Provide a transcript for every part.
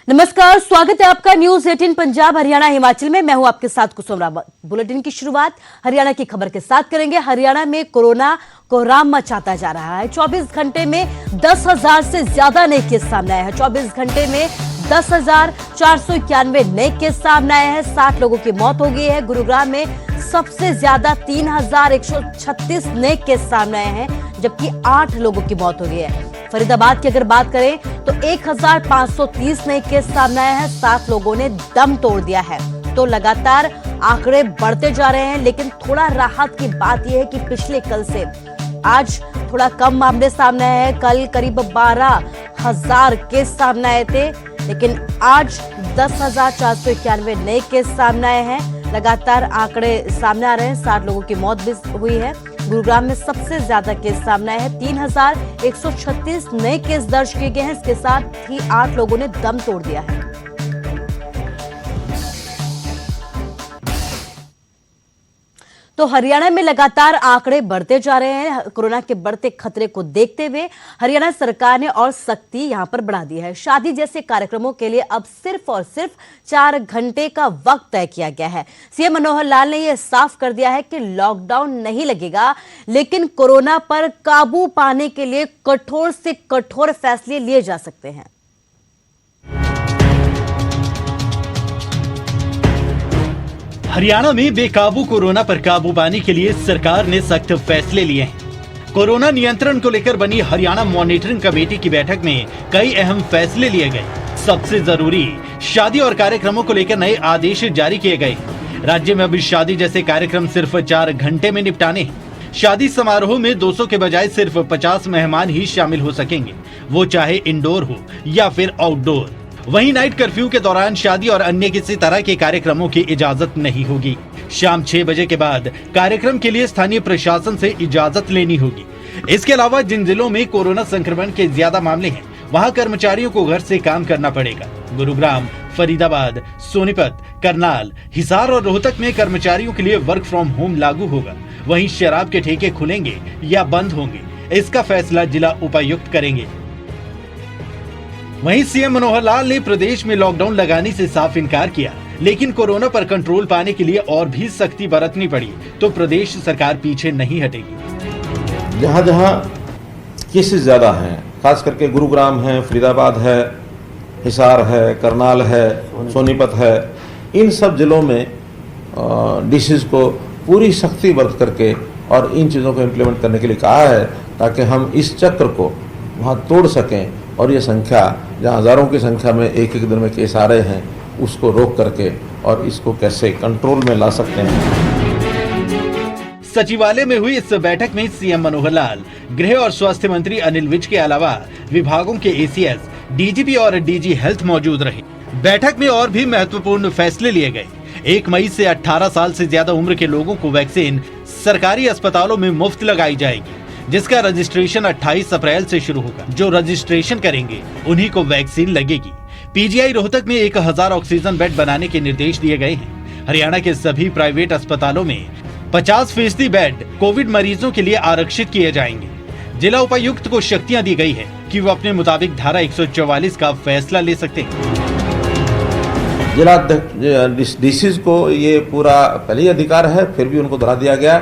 नमस्कार, स्वागत है आपका न्यूज 18 पंजाब हरियाणा हिमाचल में। मैं हूं आपके साथ कुसुम रावत। बुलेटिन की शुरुआत हरियाणा की खबर के साथ करेंगे। हरियाणा में कोरोना कोहराम मचाता जा रहा है। 24 घंटे में 10,000 से ज्यादा नए केस सामने आए हैं। 24 घंटे में 10,491 नए केस सामने आए हैं। 60 लोगों की मौत हो गई है। गुरुग्राम में सबसे ज्यादा 3,136 नए केस सामने आए हैं, जबकि 8 लोगों की मौत हो गई है। फरीदाबाद की अगर बात करें तो 1,530 नए केस सामने आए हैं। 7 लोगों ने दम तोड़ दिया है। तो लगातार आंकड़े बढ़ते जा रहे हैं, लेकिन थोड़ा राहत की बात यह है कि पिछले कल से आज थोड़ा कम मामले सामने आए हैं। कल करीब 12,000 केस सामने आए थे, लेकिन आज 10,491 नए केस सामने आए हैं। लगातार आंकड़े सामने आ रहे हैं। 60 लोगों की मौत भी हुई है। गुरुग्राम में सबसे ज्यादा केस सामने आए हैं। 3,136 नए केस दर्ज किए गए हैं। इसके साथ ही 8 लोगों ने दम तोड़ दिया है। तो हरियाणा में लगातार आंकड़े बढ़ते जा रहे हैं। कोरोना के बढ़ते खतरे को देखते हुए हरियाणा सरकार ने और सख्ती यहां पर बढ़ा दी है। शादी जैसे कार्यक्रमों के लिए अब सिर्फ और सिर्फ 4 घंटे का वक्त तय किया गया है। सीएम मनोहर लाल ने यह साफ कर दिया है कि लॉकडाउन नहीं लगेगा, लेकिन कोरोना पर काबू पाने के लिए कठोर से कठोर फैसले लिए जा सकते हैं। हरियाणा में बेकाबू कोरोना पर काबू पाने के लिए सरकार ने सख्त फैसले लिए हैं। कोरोना नियंत्रण को लेकर बनी हरियाणा मॉनिटरिंग कमेटी की बैठक में कई अहम फैसले लिए गए। सबसे जरूरी, शादी और कार्यक्रमों को लेकर नए आदेश जारी किए गए। राज्य में अब शादी जैसे कार्यक्रम सिर्फ 4 घंटे में निपटाने हैं। शादी समारोह में 200 के बजाय सिर्फ 50 मेहमान ही शामिल हो सकेंगे, वो चाहे इंडोर हो या फिर आउटडोर। वहीं नाइट कर्फ्यू के दौरान शादी और अन्य किसी तरह के कार्यक्रमों की इजाजत नहीं होगी। शाम 6 बजे के बाद कार्यक्रम के लिए स्थानीय प्रशासन से इजाजत लेनी होगी। इसके अलावा जिन जिलों में कोरोना संक्रमण के ज्यादा मामले हैं, वहां कर्मचारियों को घर से काम करना पड़ेगा। गुरुग्राम, फरीदाबाद, सोनीपत, करनाल, हिसार और रोहतक में कर्मचारियों के लिए वर्क फ्रॉम होम लागू होगा। वहीं शराब के ठेके खुलेंगे या बंद होंगे, इसका फैसला जिला उपायुक्त करेंगे। वहीं सीएम मनोहर लाल ने प्रदेश में लॉकडाउन लगाने से साफ इनकार किया, लेकिन कोरोना पर कंट्रोल पाने के लिए और भी सख्ती बरतनी पड़ी तो प्रदेश सरकार पीछे नहीं हटेगी। जहाँ जहाँ केसेस ज्यादा हैं, खास करके गुरुग्राम है, फरीदाबाद है, हिसार है, करनाल है, सोनीपत है, इन सब जिलों में डीसीज को पूरी सख्ती बरत करके और इन चीज़ों को इम्प्लीमेंट करने के लिए कहा है, ताकि हम इस चक्र को वहाँ तोड़ सकें और ये संख्या, जहाँ हज़ारों की संख्या में एक एक दिन में केस आ रहे हैं, उसको रोक करके और इसको कैसे कंट्रोल में ला सकते हैं। सचिवालय में हुई इस बैठक में सीएम मनोहर लाल, गृह और स्वास्थ्य मंत्री अनिल विज के अलावा विभागों के एसीएस, डीजीपी और डीजी हेल्थ मौजूद रहे। बैठक में और भी महत्वपूर्ण फैसले लिए गए। 1 मई से 18 साल से ज्यादा उम्र के लोगों को वैक्सीन सरकारी अस्पतालों में मुफ्त लगाई जाएगी, जिसका रजिस्ट्रेशन 28 अप्रैल से शुरू होगा। जो रजिस्ट्रेशन करेंगे उन्हीं को वैक्सीन लगेगी। पीजीआई रोहतक में 1000 ऑक्सीजन बेड बनाने के निर्देश दिए गए हैं। हरियाणा के सभी प्राइवेट अस्पतालों में 50% बेड कोविड मरीजों के लिए आरक्षित किए जाएंगे। जिला उपायुक्त को शक्तियां दी गई है कि वो अपने मुताबिक धारा 144 का फैसला ले सकते हैं। जिला डीसीज को ये पूरा पहले ही अधिकार है, फिर भी उनको धरा दिया गया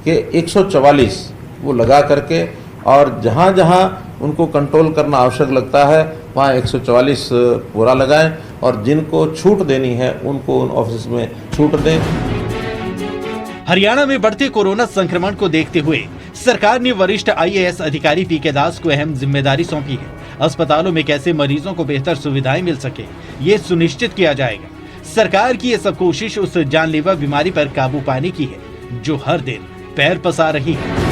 कि 144 वो लगा करके, और जहाँ जहाँ उनको कंट्रोल करना आवश्यक लगता है वहाँ 144 पूरा लगाएं, और जिनको छूट देनी है उनको उन ऑफिस में छूट दें। हरियाणा में बढ़ते कोरोना संक्रमण को देखते हुए सरकार ने वरिष्ठ आईएएस अधिकारी पीके दास को अहम जिम्मेदारी सौंपी है। अस्पतालों में कैसे मरीजों को बेहतर सुविधाएं मिल सके, ये सुनिश्चित किया जाएगा। सरकार की ये सब कोशिश उस जानलेवा बीमारी पर काबू पाने की है जो हर दिन पैर पसार रही है।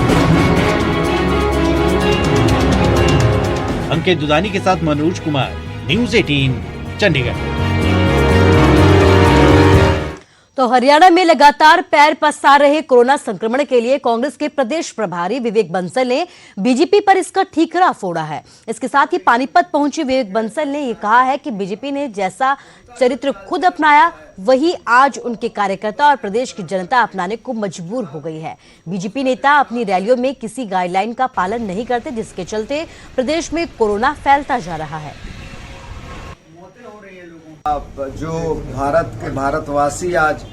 अंकित दुदानी के साथ मनोज कुमार, न्यूज 18 चंडीगढ़। तो हरियाणा में लगातार पैर पसार रहे कोरोना संक्रमण के लिए कांग्रेस के प्रदेश प्रभारी विवेक बंसल ने बीजेपी पर इसका ठीकरा फोड़ा है। इसके साथ ही पानीपत पहुंचे विवेक बंसल ने यह कहा है कि बीजेपी ने जैसा चरित्र खुद अपनाया, वही आज उनके कार्यकर्ता और प्रदेश की जनता अपनाने को मजबूर हो गई है। बीजेपी नेता अपनी रैलियों में किसी गाइडलाइन का पालन नहीं करते, जिसके चलते प्रदेश में कोरोना फैलता जा रहा है। अब जो भारतवासी आज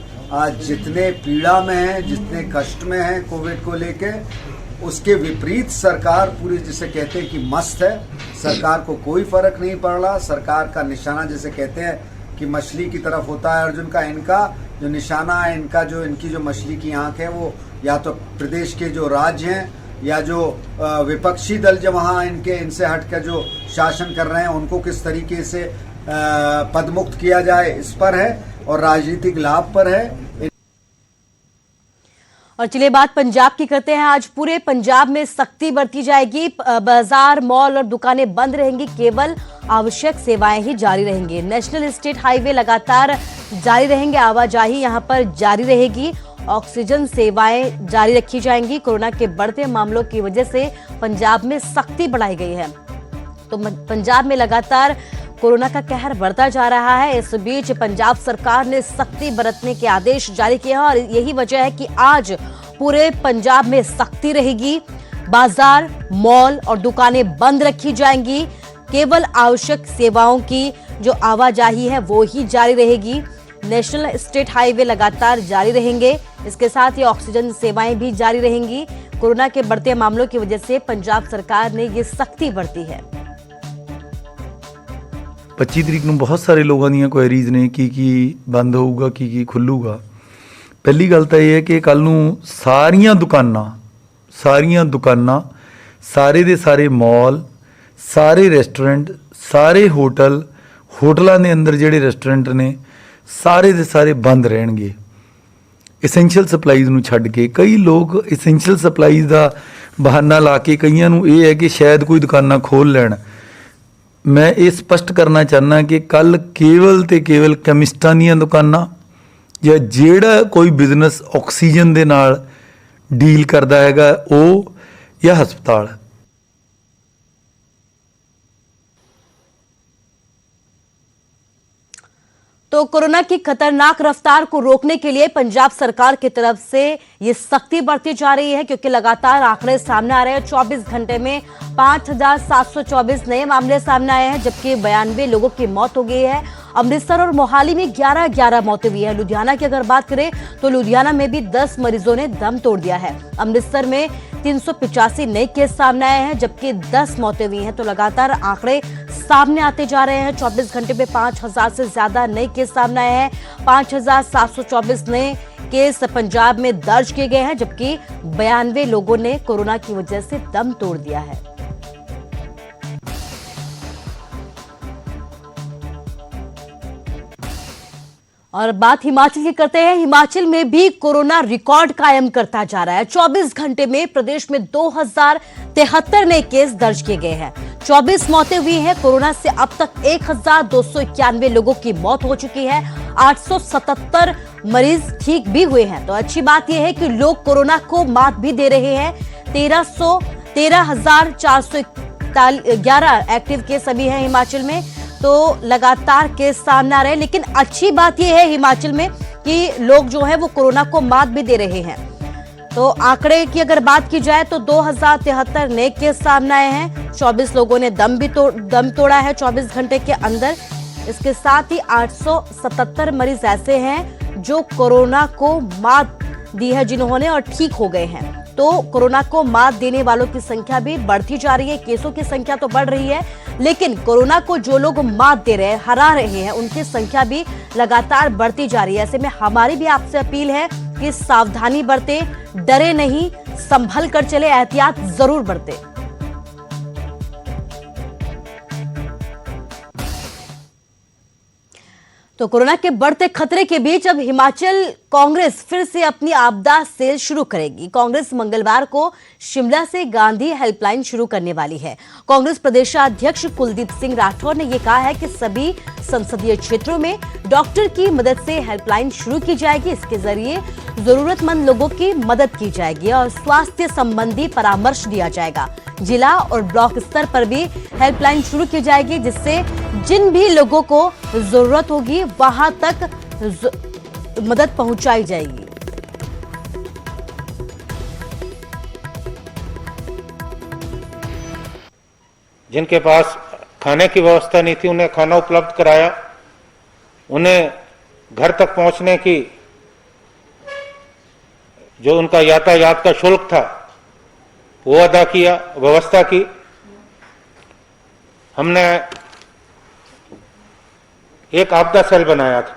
जितने पीड़ा में हैं, जितने कष्ट में हैं कोविड को लेके, उसके विपरीत सरकार पूरी जिसे कहते हैं कि मस्त है। सरकार को कोई फर्क नहीं पड़ रहा। सरकार का निशाना जिसे कहते हैं कि मछली की तरफ होता है अर्जुन का, इनका जो निशाना है, इनकी जो मछली की आंख है, वो या तो प्रदेश के जो राज्य हैं या जो विपक्षी दल जो वहाँ इनसे हटकर जो शासन कर रहे हैं उनको किस तरीके से पदमुक्त किया जाए, इस पर है और राजनीतिक लाभ पर है। और चलिए बात पंजाब की करते हैं। आज पूरे पंजाब में सख्ती बरती जाएगी। बाजार, मॉल और दुकानें बंद रहेंगी। केवल आवश्यक सेवाएं ही जारी रहेंगी। नेशनल स्टेट हाईवे लगातार जारी रहेंगे। आवाजाही यहां पर जारी रहेगी। ऑक्सीजन सेवाएं जारी रखी जाएंगी। कोरोना के बढ़ते मामलों की वजह से पंजाब में सख्ती बढ़ाई गई है। तो पंजाब में लगातार कोरोना का कहर बढ़ता जा रहा है। इस बीच पंजाब सरकार ने सख्ती बरतने के आदेश जारी किए हैं और यही वजह है कि आज पूरे पंजाब में सख्ती रहेगी। बाजार, मॉल और दुकानें बंद रखी जाएंगी। केवल आवश्यक सेवाओं की जो आवाजाही है वो ही जारी रहेगी। नेशनल स्टेट हाईवे लगातार जारी रहेंगे। इसके साथ ही ऑक्सीजन सेवाएं भी जारी रहेंगी। कोरोना के बढ़ते मामलों की वजह से पंजाब सरकार ने ये सख्ती बरती है। 25 तरीक ਨੂੰ ਬਹੁਤ ਸਾਰੇ ਲੋਕਾਂ ਦੀਆਂ ਕੁਐਰੀਜ਼ ਨੇ ਕੀ ਬੰਦ ਹੋਊਗਾ ਕੀ ਖੁੱਲੂਗਾ। ਪਹਿਲੀ ਗੱਲ ਤਾਂ ਇਹ ਹੈ ਕਿ ਕੱਲ ਨੂੰ ਸਾਰੀਆਂ ਦੁਕਾਨਾਂ ਸਾਰੇ ਦੇ ਸਾਰੇ ਮਾਲ, ਸਾਰੇ ਰੈਸਟੋਰੈਂਟ, ਸਾਰੇ ਹੋਟਲਾਂ ਦੇ ਅੰਦਰ ਜਿਹੜੇ ਰੈਸਟੋਰੈਂਟ ਨੇ ਸਾਰੇ ਦੇ ਸਾਰੇ ਬੰਦ ਰਹਿਣਗੇ। ਐਸੈਂਸ਼ੀਅਲ ਸਪਲਾਈਜ਼ ਨੂੰ ਛੱਡ ਕੇ ਕਈ ਲੋਕ ਐਸੈਂਸ਼ੀਅਲ ਸਪਲਾਈਜ਼ ਦਾ ਬਹਾਨਾ ਲਾ ਕੇ ਕਈਆਂ ਨੂੰ ਇਹ ਹੈ ਕਿ ਸ਼ਾਇਦ ਕੋਈ ਦੁਕਾਨਾਂ ਖੋਲ੍ਹ ਲੈਣ। मैं ये स्पष्ट करना चाहना कि कल केवल ते केवल कैमिस्टां दीयां दुकानां या जेड़ा कोई बिजनेस ऑक्सीजन दे नाल डील करदा हैगा वो या हस्पताल। तो कोरोना की खतरनाक रफ्तार को रोकने के लिए पंजाब सरकार की तरफ से ये सख्ती बढ़ती जा रही है, क्योंकि लगातार आंकड़े सामने आ रहे हैं। 24 घंटे में 5,724 नए मामले सामने आए हैं, जबकि 92 लोगों की मौत हो गई है। अमृतसर और मोहाली में 11 मौतें हुई है। लुधियाना की अगर बात करें तो लुधियाना में भी 10 मरीजों ने दम तोड़ दिया है। अमृतसर में 385 नए केस सामने आए हैं, जबकि 10 मौतें हुई हैं। तो लगातार आंकड़े सामने आते जा रहे हैं। 24 घंटे में 5,000 से ज्यादा नए केस सामने आए हैं। 5,724 नए केस पंजाब में दर्ज किए गए हैं, जबकि 92 लोगों ने कोरोना की वजह से दम तोड़ दिया है। और बात हिमाचल की करते हैं। हिमाचल में भी कोरोना रिकॉर्ड कायम करता जा रहा है। 24 घंटे में प्रदेश में 2073 नए केस दर्ज किए गए हैं। 24 मौतें हुई हैं। कोरोना से अब तक 1291 लोगों की मौत हो चुकी है। 877 मरीज ठीक भी हुए हैं। तो अच्छी बात यह है कि लोग कोरोना को मात भी दे रहे हैं। 13,411 एक्टिव केस अभी हैं हिमाचल में। तो लगातार केस सामने आ रहे हैं, लेकिन अच्छी बात यह है हिमाचल में कि लोग जो है वो कोरोना को मात भी दे रहे हैं। तो आंकड़े की अगर बात की जाए तो 2073 नए केस सामने आए हैं। 24 लोगों ने दम तोड़ा है 24 घंटे के अंदर। इसके साथ ही 877 मरीज ऐसे हैं जो कोरोना को मात दी है जिन्होंने, और ठीक हो गए हैं। तो कोरोना को मात देने वालों की संख्या भी बढ़ती जा रही है। केसों की संख्या तो बढ़ रही है, लेकिन कोरोना को जो लोग मात दे रहे हैं, हरा रहे हैं, उनकी संख्या भी लगातार बढ़ती जा रही है। ऐसे में हमारी भी आपसे अपील है कि सावधानी बरते, डरे नहीं, संभल कर चले, एहतियात जरूर बरते। तो कोरोना के बढ़ते खतरे के बीच अब हिमाचल कांग्रेस फिर से अपनी आपदा सेल शुरू करेगी। कांग्रेस मंगलवार को शिमला से गांधी हेल्पलाइन शुरू करने वाली है। कांग्रेस प्रदेशाध्यक्ष कुलदीप सिंह राठौर ने यह कहा है कि सभी संसदीय क्षेत्रों में डॉक्टर की मदद से हेल्पलाइन शुरू की जाएगी। इसके जरिए जरूरतमंद लोगों की मदद की जाएगी और स्वास्थ्य संबंधी परामर्श दिया जाएगा। जिला और ब्लॉक स्तर पर भी हेल्पलाइन शुरू की जाएगी, जिससे जिन भी लोगों को जरूरत होगी वहां तक मदद पहुंचाई जाएगी। जिनके पास खाने की व्यवस्था नहीं थी उन्हें खाना उपलब्ध कराया, उन्हें घर तक पहुंचने की जो उनका यातायात का शुल्क था वो अदा किया, व्यवस्था की। हमने एक आपदा सेल बनाया था।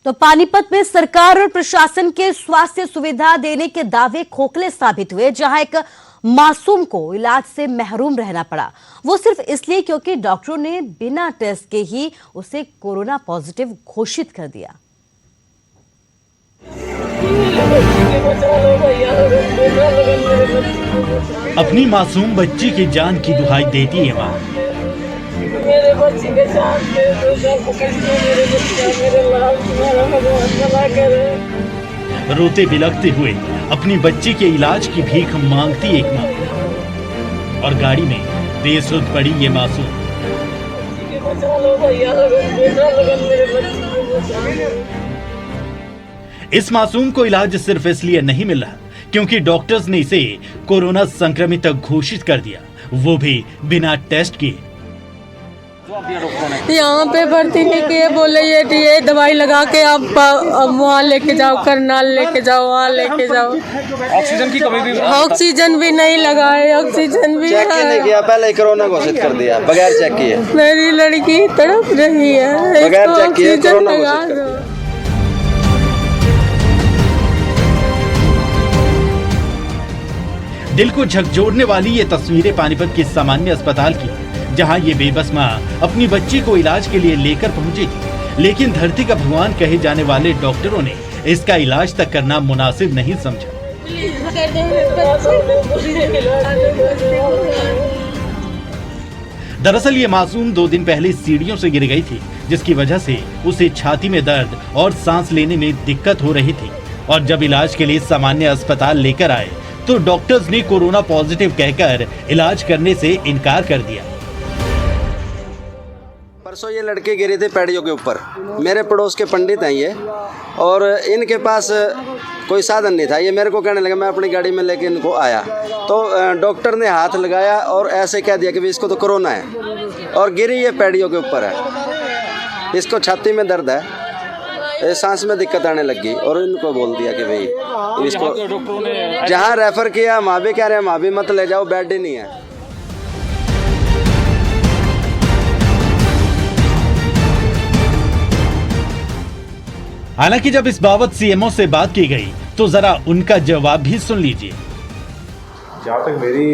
तो पानीपत में सरकार और प्रशासन के स्वास्थ्य सुविधा देने के दावे खोखले साबित हुए, जहां एक मासूम को इलाज से महरूम रहना पड़ा, वो सिर्फ इसलिए क्योंकि डॉक्टरों ने बिना टेस्ट के ही उसे कोरोना पॉजिटिव घोषित कर दिया। अपनी मासूम बच्ची की जान की दुहाई देती है मां। मेरे बच्चे के साथ मेरे बच्चे मेरे लाल तुम्हारा भगवान भला करे। रोते बिलखते हुए अपनी बच्ची के इलाज की भीख मांगती एक मां, और गाड़ी में बेसुध पड़ी ये मासूम। बचा लो भैया, बेटा लगन मेरे बच्चे। इस मासूम को इलाज सिर्फ इसलिए नहीं मिल रहा क्योंकि डॉक्टर्स ने इसे कोरोना संक्रमित घोषित कर दिया, वो भी बिना टेस्ट किए। यहाँ पे भर्ती नहीं किए, बोले ये दवाई लगा के आप वहाँ लेके जाओ, करनाल लेके जाओ, वहाँ लेके जाओ। ऑक्सीजन की कमी भी, ऑक्सीजन भी नहीं लगाए, ऑक्सीजन भी चेक नहीं किया, पहले ही कोरोना घोषित कर दिया बगैर चेक किए। मेरी लड़की तड़प रही है, बगैर चेक किए ऑक्सीजन कोरोना लगा घोषित कर दो। दिया। दिल को झकझोरने वाली ये तस्वीरें पानीपत के सामान्य अस्पताल की, जहां ये बेबस मां अपनी बच्ची को इलाज के लिए लेकर पहुंची थी, लेकिन धरती का भगवान कहे जाने वाले डॉक्टरों ने इसका इलाज तक करना मुनासिब नहीं समझा। दरअसल ये मासूम 2 दिन पहले सीढ़ियों से गिर गई थी, जिसकी वजह से उसे छाती में दर्द और सांस लेने में दिक्कत हो रही थी, और जब इलाज के लिए सामान्य अस्पताल लेकर आए तो डॉक्टर्स ने कोरोना पॉजिटिव कहकर इलाज करने से इनकार कर दिया। परसों ये लड़के गिरे थे पैड़ियों के ऊपर, मेरे पड़ोस के पंडित हैं ये, और इनके पास कोई साधन नहीं था। ये मेरे को कहने लगा, मैं अपनी गाड़ी में लेके इनको आया तो डॉक्टर ने हाथ लगाया और ऐसे कह दिया कि भाई इसको तो कोरोना है, और गिरी ये पैड़ियों के ऊपर है, इसको छाती में दर्द है, सांस में दिक्कत आने लगी, और इनको बोल दिया कि भाई इसको जहाँ रेफर किया वहाँ भी कह रहे हैं वहाँ भी मत ले जाओ, बेड ही नहीं है। हालांकि जब इस बाबत सीएमओ से बात की गई तो जरा उनका जवाब भी सुन लीजिए। जहाँ तक मेरी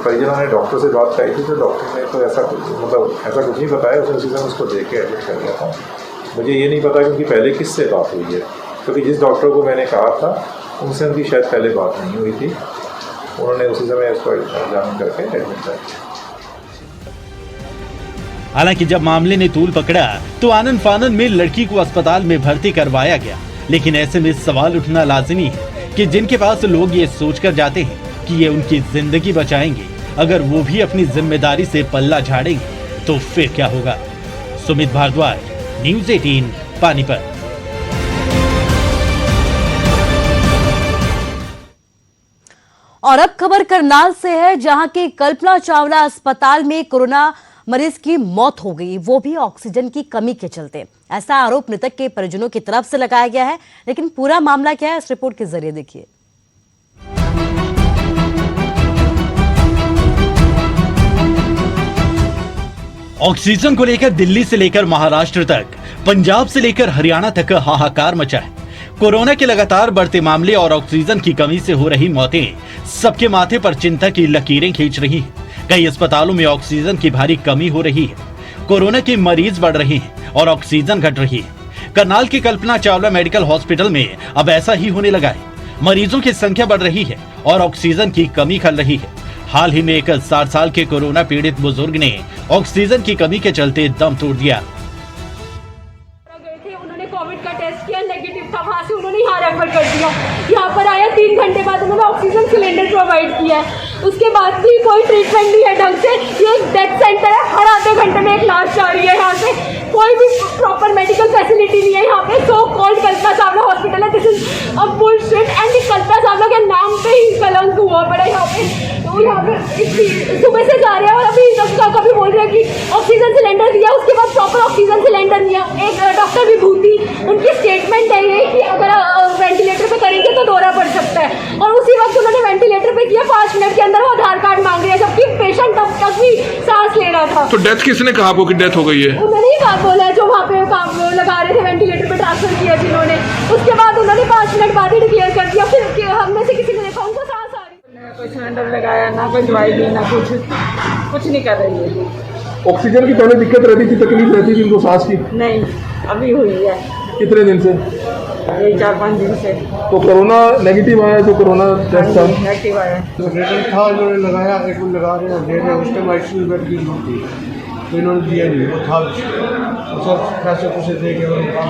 परिजनों ने डॉक्टर से बात कही थी तो डॉक्टर ने तो ऐसा कुछ नहीं बताया, उसने उसी समय उसको देख के एडमिट कर दिया था। मुझे ये नहीं पता क्योंकि पहले किससे बात हुई है, क्योंकि जिस डॉक्टर को मैंने कहा था उनसे उनकी शायद पहले बात नहीं हुई थी, उन्होंने उसी समय उसको एग्जामिन करके एडमिट कर दिया। हालांकि जब मामले ने तूल पकड़ा तो आनन फानन में लड़की को अस्पताल में भर्ती करवाया गया, लेकिन ऐसे में सवाल उठना लाजिमी है कि जिनके पास लोग ये सोचकर जाते हैं कि ये उनकी जिंदगी बचाएंगे, अगर वो भी अपनी जिम्मेदारी से पल्ला झाड़ेंगे तो फिर क्या होगा। सुमित भारद्वाज, न्यूज़ 18 पानीपत। और अब खबर करनाल से है, जहां के कल्पना चावला अस्पताल में कोरोना मरीज की मौत हो गई, वो भी ऑक्सीजन की कमी के चलते। ऐसा आरोप मृतक के परिजनों की तरफ से लगाया गया है, लेकिन पूरा मामला क्या है इस रिपोर्ट के जरिए देखिए। ऑक्सीजन को लेकर दिल्ली से लेकर महाराष्ट्र तक, पंजाब से लेकर हरियाणा तक हाहाकार मचा है। कोरोना के लगातार बढ़ते मामले और ऑक्सीजन की कमी से हो रही मौतें सबके माथे पर चिंता की लकीरें खींच रही हैं। कई अस्पतालों में ऑक्सीजन की भारी कमी हो रही है, कोरोना के मरीज बढ़ रहे हैं और ऑक्सीजन घट रही है। करनाल के कल्पना चावला मेडिकल हॉस्पिटल में अब ऐसा ही होने लगा है, मरीजों की संख्या बढ़ रही है और ऑक्सीजन की कमी खल रही है। हाल ही में एक 60 साल के कोरोना पीड़ित बुजुर्ग ने ऑक्सीजन की कमी के चलते दम तोड़ दिया। उन्होंने कोविड का टेस्ट किया, नेगेटिव था, वहाँ से उन्होंने यहाँ रेफर कर दिया। यहाँ पर आया 3 घंटे बाद उन्होंने ऑक्सीजन सिलेंडर प्रोवाइड किया है, उसके बाद भी कोई ट्रीटमेंट नहीं है ढंग से। ये एक डेथ सेंटर है, हर आधे घंटे में एक लाश जा रही है, यहाँ से कोई भी प्रॉपर मेडिकल फैसिलिटी नहीं है यहाँ पे। So called Kalpana Chawla hospital है, this is a bullshit, and Kalpana Chawla के नाम पे ही कलंक हुआ पड़ा यहाँ पे। तो यहाँ पे सुबह से जा रहे हैं और अभी कभी बोल रहे हैं कि ऑक्सीजन सिलेंडर दिया, उसके बाद प्रॉपर ऑक्सीजन सिलेंडर दिया। एक डॉक्टर विभूति, उनकी स्टेटमेंट है ये कि अगर वेंटिलेटर पे करेंगे तो दौरा पड़ सकता है, और उसी वक्त उन्होंने वेंटिलेटर पे किया, 5 मिनट के अंदर वो आधार कार्ड मांग रहे हैं, जबकि पेशेंट तब तक भी सांस ले रहा था। तो डेथ किसने कहा आपको कि डेथ हो गई है? उन्होंने ही बात बोला, जो वहाँ पे काम लगा रहे थे, वेंटिलेटर पे ट्रांसफर किया जिन्होंने, उसके बाद उन्होंने 5 मिनट बाद ही डिक्लेयर कर दिया। फिर हम में से किसी ने देखा उनको सांस आ रही, कोई सिलेंडर लगाया ना, कोई दवाई दी ना, कुछ नहीं कर रही है। ऑक्सीजन की पहले दिक्कत रहती थी, तकलीफ रहती थी उनको सांस की? नहीं, अभी हुई है। कितने दिन से? 4-5 दिन से। तो कोरोना नेगेटिव आया, जो कोरोना टेस्ट था नेगेटिव आया। तो रिजल्ट था, इन्होंने लगाया, एक वो लगा रहे हैं, दे रहे हैं, उस टाइम आईसीयू बेड की जरूरत थी, तो इन्होंने दिया नहीं, वो था सब पैसे पूसे दे के काम।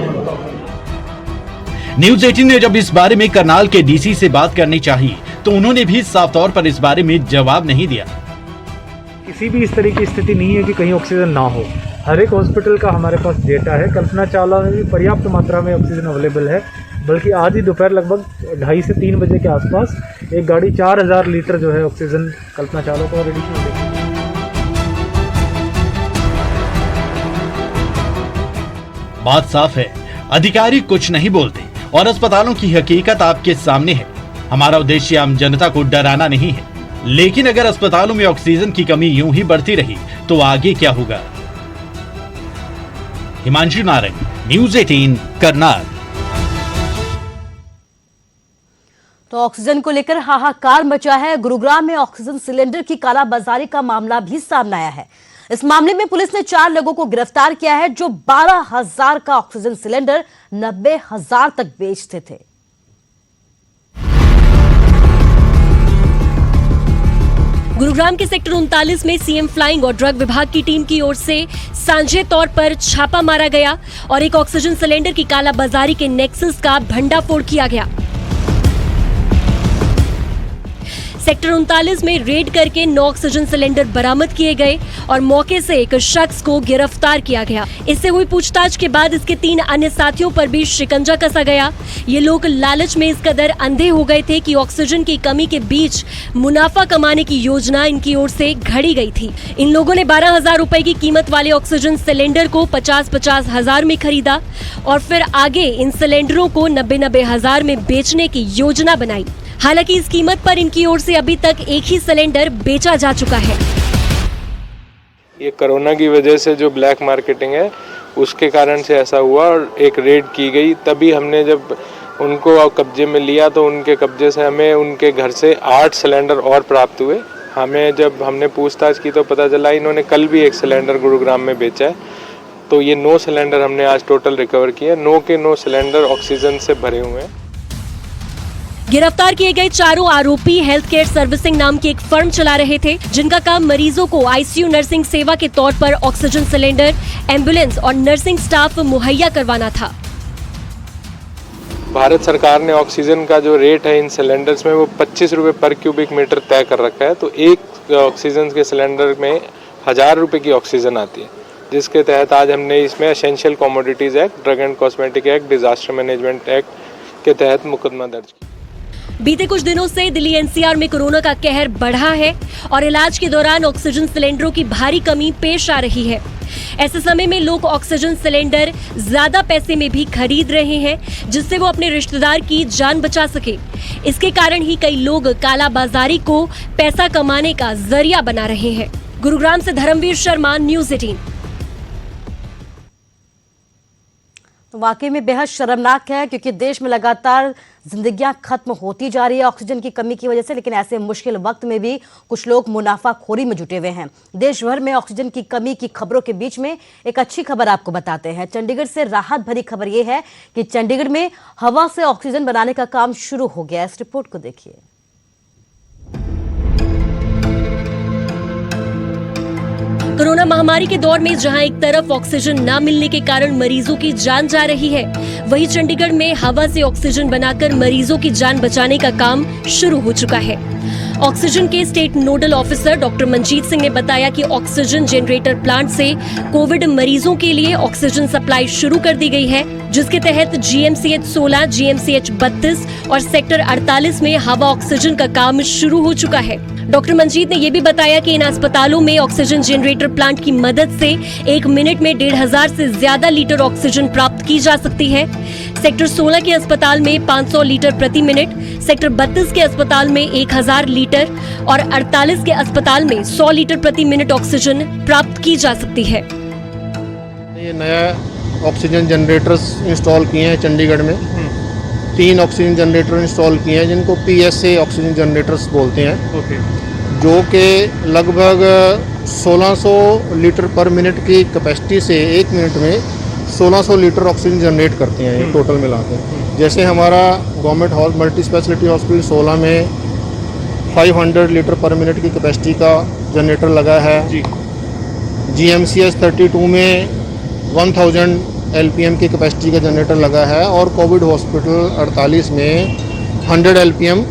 न्यूज 18 ने जब इस बारे में करनाल के डीसी से बात करनी चाहिए तो उन्होंने भी साफ तौर पर इस बारे में जवाब नहीं दिया। किसी भी इस तरह की स्थिति नहीं है कि कहीं ऑक्सीजन ना हो। हर एक हॉस्पिटल का हमारे पास डेटा है। कल्पना चावला में भी पर्याप्त मात्रा में ऑक्सीजन अवेलेबल है, बल्कि आज ही दोपहर लगभग 2:30 से 3 बजे के आसपास एक गाड़ी 4000 लीटर जो है ऑक्सीजन कल्पना चावला को रेडी की। बात साफ है, अधिकारी कुछ नहीं बोलते और अस्पतालों की हकीकत आपके सामने है। हमारा उद्देश्य आम जनता को डराना नहीं है, लेकिन अगर अस्पतालों में ऑक्सीजन की कमी यूं ही बढ़ती रही तो आगे क्या होगा। हिमांशु नारंग, न्यूज 18 करनाल। तो ऑक्सीजन को लेकर हाहाकार मचा है। गुरुग्राम में ऑक्सीजन सिलेंडर की कालाबाजारी का मामला भी सामने आया है। इस मामले में पुलिस ने 4 लोगों को गिरफ्तार किया है, जो 12,000 का ऑक्सीजन सिलेंडर 90,000 तक बेचते थे। गुरुग्राम के सेक्टर 39 में सीएम फ्लाइंग और ड्रग विभाग की टीम की ओर से सांझे तौर पर छापा मारा गया और एक ऑक्सीजन सिलेंडर की कालाबाजारी के नेक्सस का भंडाफोड़ किया गया। सेक्टर 39 में रेड करके 9 ऑक्सीजन सिलेंडर बरामद किए गए और मौके से एक शख्स को गिरफ्तार किया गया। इससे हुई पूछताछ के बाद इसके 3 अन्य साथियों पर भी शिकंजा कसा गया। ये लोग लालच में इस कदर अंधे हो गए थे कि ऑक्सीजन की कमी के बीच मुनाफा कमाने की योजना इनकी ओर से घड़ी गई थी। इन लोगों ने 12,000 रुपए की कीमत वाले ऑक्सीजन सिलेंडर को 50-50 हजार में खरीदा और फिर आगे इन सिलेंडरों को 90-90 हजार में बेचने की योजना बनाई। हालांकि इस कीमत पर इनकी ओर से अभी तक एक ही सिलेंडर बेचा जा चुका है। ये कोरोना की वजह से जो ब्लैक मार्केटिंग है उसके कारण से ऐसा हुआ और एक रेड की गई। तभी हमने जब उनको कब्जे में लिया तो उनके कब्जे से हमें उनके घर से 8 सिलेंडर और प्राप्त हुए। हमें जब हमने पूछताछ की तो पता चला इन्होंने कल भी एक सिलेंडर गुरुग्राम में बेचा है। तो ये 9 सिलेंडर हमने आज टोटल रिकवर किए। 9 के 9 सिलेंडर ऑक्सीजन से भरे हुए हैं। गिरफ्तार किए गए चारों आरोपी हेल्थ केयर सर्विसिंग नाम की एक फर्म चला रहे थे, जिनका काम मरीजों को आईसीयू नर्सिंग सेवा के तौर पर ऑक्सीजन सिलेंडर, एम्बुलेंस और नर्सिंग स्टाफ मुहैया करवाना था। भारत सरकार ने ऑक्सीजन का जो रेट है इन सिलेंडर्स में वो 25 रुपए पर क्यूबिक मीटर तय कर रखा है। तो एक ऑक्सीजन के सिलेंडर में 1000 रुपए की ऑक्सीजन आती है, जिसके तहत आज हमने इसमें essential commodities act, drug and cosmetic act, disaster management act के तहत मुकदमा दर्ज किया। बीते कुछ दिनों से दिल्ली एनसीआर में कोरोना का कहर बढ़ा है और इलाज के दौरान ऑक्सीजन सिलेंडरों की भारी कमी पेश आ रही है। ऐसे समय में लोग ऑक्सीजन सिलेंडर ज्यादा पैसे में भी खरीद रहे हैं, जिससे वो अपने रिश्तेदार की जान बचा सके। इसके कारण ही कई लोग कालाबाजारी को पैसा कमाने का जरिया बना रहे हैं। गुरुग्राम से धर्मवीर शर्मा, न्यूज 18। तो वाकई में बेहद शर्मनाक है, क्योंकि देश में लगातार जिंदगियां खत्म होती जा रही है ऑक्सीजन की कमी की वजह से। लेकिन ऐसे मुश्किल वक्त में भी कुछ लोग मुनाफाखोरी में जुटे हुए हैं। देश भर में ऑक्सीजन की कमी की खबरों के बीच में एक अच्छी खबर आपको बताते हैं। चंडीगढ़ से राहत भरी खबर यह है कि चंडीगढ़ में हवा से ऑक्सीजन बनाने का काम शुरू हो गया। इस रिपोर्ट को देखिए। कोरोना महामारी के दौर में जहां एक तरफ ऑक्सीजन न मिलने के कारण मरीजों की जान जा रही है, वहीं चंडीगढ़ में हवा से ऑक्सीजन बनाकर मरीजों की जान बचाने का काम शुरू हो चुका है। ऑक्सीजन के state nodal officer doctor Manjeet Singh ने बताया कि ऑक्सीजन जनरेटर प्लांट से कोविड मरीजों के लिए ऑक्सीजन सप्लाई शुरू कर दी गई है, जिसके तहत जीएमसीएच 16, जीएमसीएच 32 और सेक्टर 48 में हवा ऑक्सीजन का काम शुरू हो चुका है। डॉक्टर मंजीत ने यह भी बताया कि इन अस्पतालों में ऑक्सीजन जनरेटर प्लांट की मदद से 1 मिनट में 1500 से ज्यादा लीटर ऑक्सीजन प्राप्त की जा सकती है। सेक्टर 16 के अस्पताल में 500 लीटर प्रति मिनट, सेक्टर 32 के अस्पताल में 1000 लीटर और 48 के अस्पताल में 100 लीटर प्रति मिनट ऑक्सीजन प्राप्त की जा सकती है। ये नया ऑक्सीजन जनरेटर्स इंस्टॉल किए हैं चंडीगढ़ में। 3 ऑक्सीजन जनरेटर इंस्टॉल किए हैं जिनको PSA ऑक्सीजन जनरेटर्स बोलते हैं, जो कि लगभग 1600 लीटर पर मिनट की कैपेसिटी से 1 मिनट में 1600 लीटर ऑक्सीजन जनरेट करते हैं टोटल मिला के। जैसे हमारा गवर्नमेंट मल्टी स्पेशलिटी हॉस्पिटल 16 में 500 लीटर पर मिनट की कैपेसिटी का जनरेटर लगा है। GMCH 32 में 1000 LPM की कैपेसिटी का जनरेटर लगा है और कोविड हॉस्पिटल 48 में 100 LPM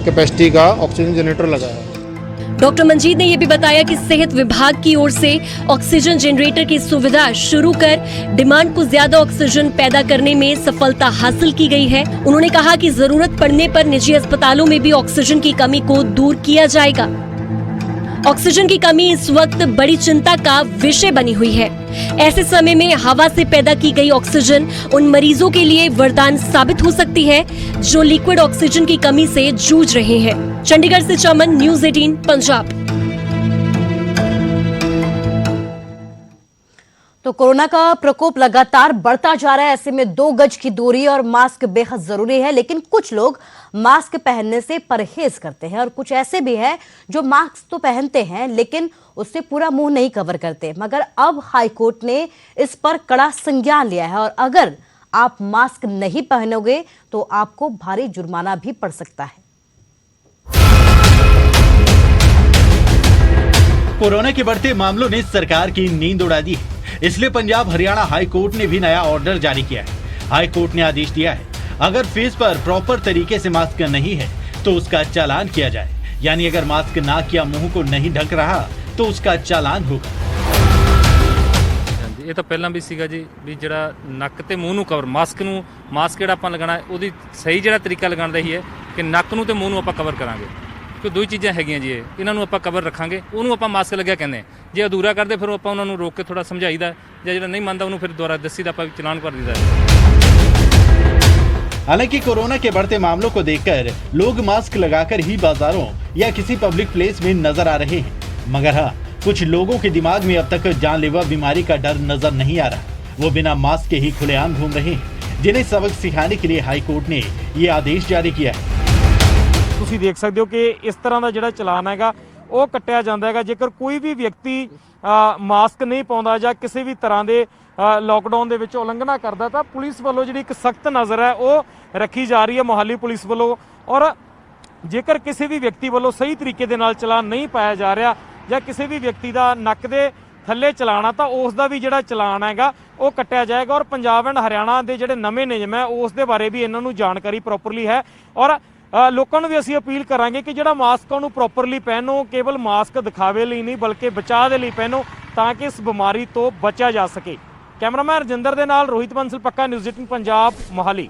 कैपेसिटी का ऑक्सीजन जनरेटर लगा है। डॉक्टर मंजीत ने यह भी बताया कि सेहत विभाग की ओर से ऑक्सीजन जनरेटर की सुविधा शुरू कर डिमांड को ज्यादा ऑक्सीजन पैदा करने में सफलता हासिल की गई है। उन्होंने कहा कि जरूरत पड़ने पर निजी अस्पतालों में भी ऑक्सीजन की कमी को दूर किया जाएगा। ऑक्सीजन की कमी इस वक्त बड़ी चिंता का विषय बनी हुई है। ऐसे समय में हवा से पैदा की गई ऑक्सीजन उन मरीजों के लिए वरदान साबित हो सकती है जो लिक्विड ऑक्सीजन की कमी से जूझ रहे हैं। चंडीगढ़ से चमन, न्यूज़ 18 पंजाब। तो कोरोना का प्रकोप लगातार बढ़ता जा रहा है। ऐसे में 2 गज की दूरी और मास्क बेहद जरूरी है, लेकिन कुछ लोग मास्क पहनने से परहेज करते हैं और कुछ ऐसे भी हैं जो मास्क तो पहनते हैं लेकिन उससे पूरा मुंह नहीं कवर करते। मगर अब हाईकोर्ट ने इस पर कड़ा संज्ञान लिया है और अगर आप मास्क नहीं पहनोगे तो आपको भारी जुर्माना भी पड़ सकता है। कोरोना के बढ़ते मामलों ने सरकार की नींद उड़ा दी है, इसलिए पंजाब हरियाणा हाई कोर्ट ने भी नया ऑर्डर जारी किया है। हाई कोर्ट ने आदेश दिया है अगर फेस पर प्रॉपर तरीके से मास्क नहीं है तो उसका चालान किया जाए, यानी अगर मास्क नाक या मुंह को नहीं ढक रहा तो उसका ਚਾਲਾਨ ਹੋਗਾ। ਇਹ ਤਾਂ ਪਹਿਲਾਂ ਵੀ ਸੀਗਾ ਜੀ ਵੀ ਜਿਹੜਾ ਨੱਕ ਤੇ ਮੂੰਹ ਨੂੰ ਕਵਰ ਮਾਸਕ ਜਿਹੜਾ ਆਪਾਂ ਲਗਾਣਾ ਉਹਦੀ ਸਹੀ ਜਿਹੜਾ ਤਰੀਕਾ ਲਗਾਉਣ ਦਾ ਹੀ ਹੈ ਕਿ ਨੱਕ ਨੂੰ ਤੇ ਮੂੰਹ ਨੂੰ ਆਪਾਂ ਕਵਰ ਕਰਾਂਗੇ। ਕਿ ਦੋ ਹੀ ਚੀਜ਼ਾਂ ਹੈਗੀਆਂ ਜੀ ਇਹਨਾਂ ਨੂੰ ਆਪਾਂ ਕਵਰ ਰੱਖਾਂਗੇ, ਉਹਨੂੰ ਆਪਾਂ ਮਾਸਕ ਲੱਗਿਆ ਕਹਿੰਦੇ ਆ। ਜੇ ਅਧੂਰਾ ਕਰਦੇ ਫਿਰ ਆਪਾਂ ਉਹਨਾਂ ਨੂੰ ਰੋਕ ਕੇ ਥੋੜਾ ਸਮਝਾਈਦਾ, ਜਾਂ ਜਿਹੜਾ ਨਹੀਂ ਮੰਨਦਾ ਉਹਨੂੰ ਫਿਰ ਦੁਬਾਰਾ ਦੱਸੀਦਾ, ਆਪਾਂ ਚਲਾਨ ਕਰ ਦਈਦਾ। हालांकि कोरोना के बढ़ते मामलों को देखकर लोग मास्क लगाकर ही बाजारों या किसी पब्लिक प्लेस में नजर आ रहे हैं, मगर हाँ कुछ लोगों के दिमाग में अब तक जानलेवा बीमारी का डर नजर नहीं आ रहा। वो बिना मास्क के ही खुलेआम घूम रहे हैं, जिन्हें सबक सिखाने के लिए हाई कोर्ट ने ये आदेश जारी किया है। ਤੁਸੀਂ ਦੇਖ ਸਕਦੇ ਹੋ ਕਿ ਇਸ ਤਰ੍ਹਾਂ ਦਾ ਜਿਹੜਾ ਚਲਾਨ ਹੈਗਾ ਉਹ ਕੱਟਿਆ ਜਾਂਦਾ ਹੈਗਾ ਜੇਕਰ ਕੋਈ ਵੀ ਵਿਅਕਤੀ ਮਾਸਕ ਨਹੀਂ ਪਾਉਂਦਾ ਜਾਂ ਕਿਸੇ ਵੀ ਤਰ੍ਹਾਂ ਦੇ ਲੌਕਡਾਊਨ ਦੇ ਵਿੱਚ ਉਲੰਘਣਾ ਕਰਦਾ ਤਾਂ ਪੁਲਿਸ ਵੱਲੋਂ ਜਿਹੜੀ ਇੱਕ ਸਖਤ ਨਜ਼ਰ ਹੈ ਉਹ ਰੱਖੀ ਜਾ ਰਹੀ ਹੈ ਮੋਹਾਲੀ ਪੁਲਿਸ ਵੱਲੋਂ। ਔਰ ਜੇਕਰ ਕਿਸੇ ਵੀ ਵਿਅਕਤੀ ਵੱਲੋਂ ਸਹੀ ਤਰੀਕੇ ਦੇ ਨਾਲ ਚਲਾਨ ਨਹੀਂ ਪਾਇਆ ਜਾ ਰਿਹਾ ਜਾਂ ਕਿਸੇ ਵੀ ਵਿਅਕਤੀ ਦਾ ਨੱਕ ਦੇ ਥੱਲੇ ਚਲਾਣਾ ਤਾਂ ਉਸ ਦਾ ਵੀ ਜਿਹੜਾ ਚਲਾਨ ਹੈਗਾ ਉਹ ਕੱਟਿਆ ਜਾਏਗਾ। ਔਰ ਪੰਜਾਬ ਐਂਡ ਹਰਿਆਣਾ ਦੇ ਜਿਹੜੇ ਨਵੇਂ ਨਿਯਮ ਹੈ ਉਸ ਦੇ ਬਾਰੇ ਵੀ ਇਹਨਾਂ ਨੂੰ ਜਾਣਕਾਰੀ ਪ੍ਰੋਪਰਲੀ ਹੈ। ਔਰ ਲੋਕਾਂ ਨੂੰ ਵੀ ਅਸੀਂ ਅਪੀਲ ਕਰਾਂਗੇ ਕਿ ਜਿਹੜਾ ਮਾਸਕ ਉਹਨੂੰ ਪ੍ਰੋਪਰਲੀ ਪਹਿਨੋ, ਕੇਵਲ ਮਾਸਕ ਦਿਖਾਵੇ ਲਈ ਨਹੀਂ ਬਲਕਿ ਬਚਾਅ ਦੇ ਲਈ ਪਹਿਨੋ ਤਾਂ ਕਿ ਇਸ ਬਿਮਾਰੀ ਤੋਂ ਬਚਿਆ ਜਾ ਸਕੇ। ਕੈਮਰਾਮੈਨ ਰਜਿੰਦਰ ਦੇ ਨਾਲ ਰੋਹਿਤ ਬੰਸਲ, ਪੱਕਾ ਨਿਊਜ਼ 18 ਪੰਜਾਬ, ਮੋਹਾਲੀ।